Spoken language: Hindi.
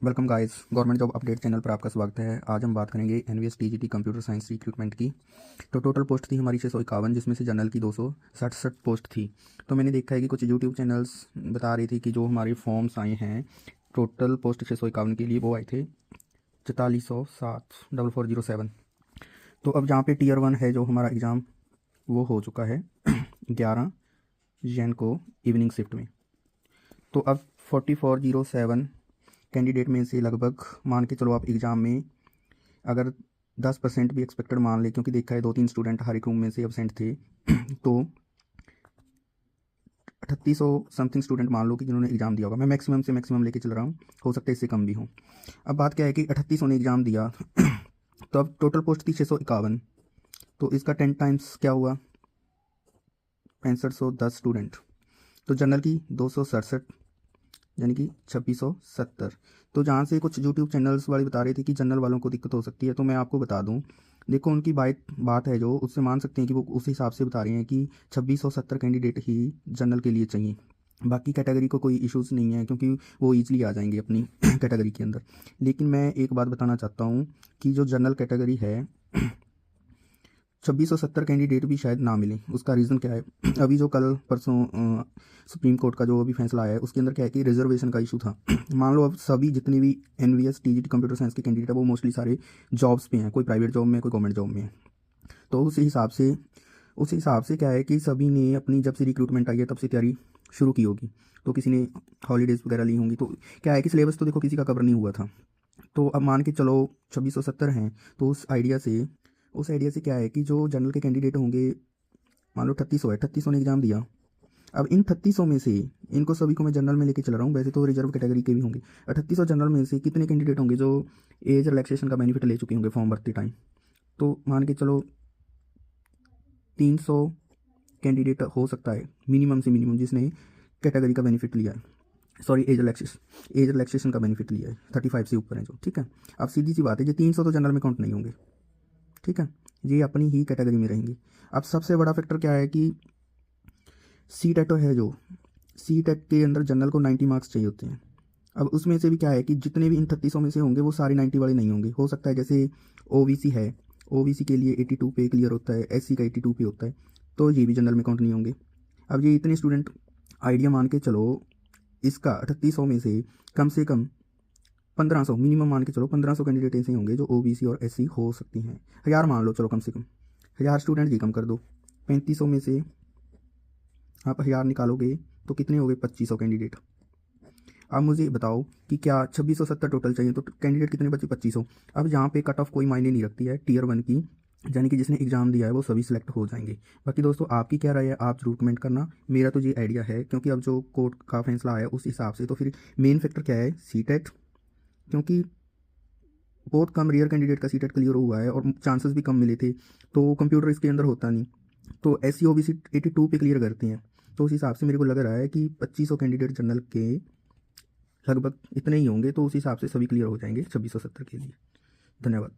Welcome guys, government job update channel पर आपका स्वागत है। आज हम बात करेंगे NVS TGT computer science recruitment की। तो टोटल पोस्ट थी हमारी 651, जिसमें से जनरल की 267 पोस्ट थी। तो मैंने देखा है कि कुछ यूट्यूब चैनल्स बता रही थी कि जो हमारे फॉर्म्स आए हैं टोटल पोस्ट 651 के लिए, वो आए थे 4407 तो अब जहाँ पे टीयर 1 है, जो हमारा एग्ज़ाम वो हो चुका है 11 जैन को इवनिंग शिफ्ट में। तो अब 4407 कैंडिडेट में से लगभग मान के चलो आप एग्ज़ाम में अगर 10% भी एक्सपेक्टेड मान ले, क्योंकि देखा है 2-3 स्टूडेंट हर एक रूम में से एबसेंट थे तो 3800 समथिंग स्टूडेंट मान लो कि जिन्होंने एग्ज़ाम दिया होगा। मैं मैक्सिमम से मैक्सिमम लेके चल रहा हूँ, हो सकता है इससे कम भी हो। अब बात क्या है कि 3800 ने एग्ज़ाम दिया तो अब टोटल पोस्ट थी 651, तो इसका 10 टाइम्स क्या हुआ, 6510 स्टूडेंट। तो जनरल की 267 यानी कि 2670। तो जहाँ से कुछ यूट्यूब चैनल्स वाले बता रहे थे कि जनरल वालों को दिक्कत हो सकती है, तो मैं आपको बता दूँ, देखो उनकी बात है जो, उससे मान सकते हैं कि वो उस हिसाब से बता रहे हैं कि 2670 कैंडिडेट ही जनरल के लिए चाहिए। बाकी कैटेगरी को कोई इश्यूज़ नहीं है, क्योंकि वो ईजिली आ जाएंगे अपनी कैटेगरी के अंदर। लेकिन मैं एक बात बताना चाहता हूँ कि जो जनरल कैटेगरी है 2670 कैंडिडेट भी शायद ना मिले। उसका रीज़न क्या है, अभी जो कल परसों सुप्रीम कोर्ट का जो अभी फैसला आया है, उसके अंदर क्या है कि रिजर्वेशन का इशू था। मान लो अब सभी जितने भी एनवीएस टीजीटी कंप्यूटर साइंस के कैंडिडेट है, वो मोस्टली सारे जॉब्स पे हैं, कोई प्राइवेट जॉब में, कोई गवर्नमेंट जॉब में है। तो उस हिसाब से क्या है कि सभी ने अपनी, जब से रिक्रूटमेंट आई है तब से तैयारी शुरू की होगी। तो किसी ने हॉलीडेज़ वगैरह ली होंगी। तो क्या है कि सिलेबस तो देखो किसी का कवर नहीं हुआ था। तो अब मान के चलो 2670 हैं, तो उस आइडिया से क्या है कि जो जनरल के कैंडिडेट होंगे, मान लो 3600 है, 3600 ने एग्ज़ाम दिया। अब इन 3600 में से इनको सभी को मैं जनरल में लेके चल रहा हूँ, वैसे तो रिजर्व कैटेगरी के भी होंगे। 3800 जनरल में से कितने कैंडिडेट होंगे जो एज रिलैक्सेशन का बेनिफिट ले चुके होंगे फॉर्म भरते टाइम। तो मान के चलो 300 कैंडिडेट हो सकता है मिनिमम से मिनिमम, जिसने कैटेगरी का बेनिफिट लिया है, सॉरी एज रिलैक्सेशन का बेनिफिट लिया है, 35 से ऊपर है जो। ठीक है, अब सीधी सी बात है, ये 300 तो जनरल में काउंट नहीं होंगे। ठीक है, ये अपनी ही कैटेगरी में रहेंगे। अब सबसे बड़ा फैक्टर क्या है कि सी टेट है, जो सी टेट के अंदर जनरल को 90 मार्क्स चाहिए होते हैं। अब उसमें से भी क्या है कि जितने भी इन 3600 में से होंगे, वो सारे 90 वाले नहीं होंगे। हो सकता है जैसे ओबीसी है, ओबीसी के लिए 82 पे क्लियर होता है, एससी का 82 पे होता है, तो ये भी जनरल में काउंट नहीं होंगे। अब ये इतने स्टूडेंट, आइडिया मान के चलो इसका 3800 में से कम 1500 मिनिमम मान के चलो, 1500 कैंडिडेट ऐसे होंगे जो ओबीसी और एससी हो सकती हैं। 1000 मान लो चलो, कम से कम 1000 स्टूडेंट जी कम कर दो। 3500 में से आप 1000 निकालोगे तो कितने हो गए, 2500 कैंडिडेट। अब मुझे बताओ कि क्या 2670 टोटल चाहिए, तो कैंडिडेट कितने बचे, 2500। अब यहाँ पे कट ऑफ कोई मायने नहीं रखती है, टीयर 1 की, यानी कि जिसने एग्ज़ाम दिया है वो सभी सिलेक्ट हो जाएंगे। बाकी दोस्तों आपकी क्या राय है, आप जरूर कमेंट करना। मेरा तो ये आइडिया है, क्योंकि अब जो कोर्ट का फैसला आया उस हिसाब से, तो फिर मेन फैक्टर क्या है, सी टेट, क्योंकि बहुत कम रेयर कैंडिडेट का सी टेट क्लियर हुआ है और चांसेस भी कम मिले थे, तो कंप्यूटर इसके अंदर होता नहीं। तो S C O B C 82 पे क्लियर करते हैं। तो उस हिसाब से मेरे को लग रहा है कि 2500 कैंडिडेट जनरल के लगभग इतने ही होंगे, तो उस हिसाब से सभी क्लियर हो जाएंगे 2670 के लिए। धन्यवाद।